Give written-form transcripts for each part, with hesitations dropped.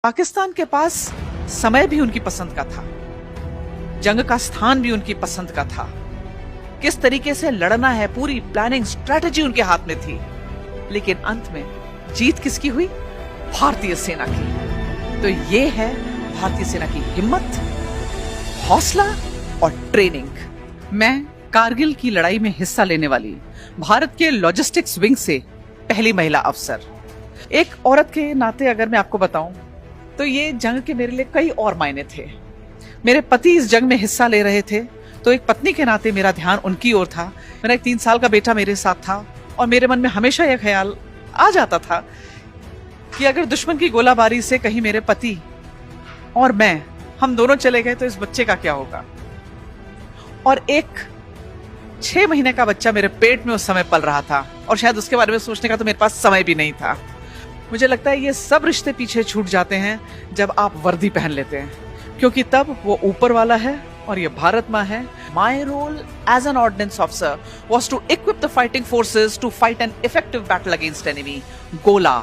पाकिस्तान के पास समय भी उनकी पसंद का था, जंग का स्थान भी उनकी पसंद का था, किस तरीके से लड़ना है पूरी प्लानिंग स्ट्रेटजी उनके हाथ में थी। लेकिन अंत में जीत किसकी हुई? भारतीय सेना की। तो ये है भारतीय सेना की हिम्मत, हौसला और ट्रेनिंग। मैं कारगिल की लड़ाई में हिस्सा लेने वाली भारत के लॉजिस्टिक्स विंग से पहली महिला अफसर। एक औरत के नाते अगर मैं आपको बताऊं तो ये जंग के मेरे लिए कई और मायने थे। मेरे पति इस जंग में हिस्सा ले रहे थे, तो एक पत्नी के नाते मेरा ध्यान उनकी ओर था। मेरा एक 3 साल का बेटा मेरे साथ था और मेरे मन में हमेशा यह ख्याल आ जाता था कि अगर दुश्मन की गोलाबारी से कहीं मेरे पति और मैं, हम दोनों चले गए तो इस बच्चे का क्या होगा। और एक 6 महीने का बच्चा मेरे पेट में उस समय पल रहा था और शायद उसके बारे में सोचने का तो मेरे पास समय भी नहीं था। मुझे लगता है ये सब रिश्ते पीछे छूट जाते हैं जब आप वर्दी पहन लेते हैं, क्योंकि तब वो ऊपर वाला है और ये भारत माँ है। My role as an ordnance officer was to equip the fighting forces to fight an effective battle against enemy. गोला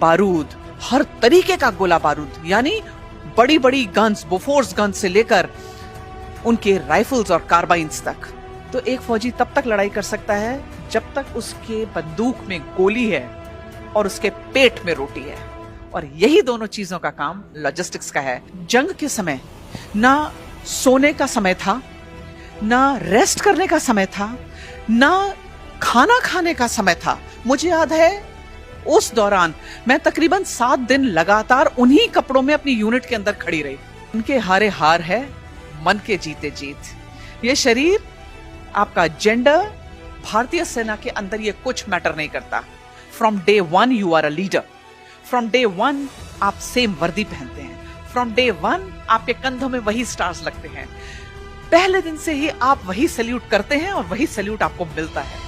बारूद, हर तरीके का गोला बारूद, यानी बड़ी बड़ी गन्स, बोफोर्स गन्स से लेकर उनके राइफल्स और कार्बाइन्स तक। तो एक फौजी तब तक लड़ाई कर सकता है जब तक उसके बंदूक में गोली है और उसके पेट में रोटी है। और यही दोनों चीजों का काम लॉजिस्टिक्स का है। जंग के समय ना सोने का समय था, ना रेस्ट करने का समय था, ना खाना खाने का समय था। मुझे याद है उस दौरान मैं तकरीबन 7 दिन लगातार उन्हीं कपड़ों में अपनी यूनिट के अंदर खड़ी रही। उनके हारे हार है, मन के जीते जीत। ये शरीर, आपका जेंडर, भारतीय सेना के अंदर ये कुछ मैटर नहीं करता। From day 1 you are a leader. From day 1 आप सेम वर्दी पहनते हैं। फ्रॉम डे 1 आपके कंधों में वही स्टार्स लगते हैं। पहले दिन से ही आप वही सैल्यूट करते हैं और वही सैल्यूट आपको मिलता है।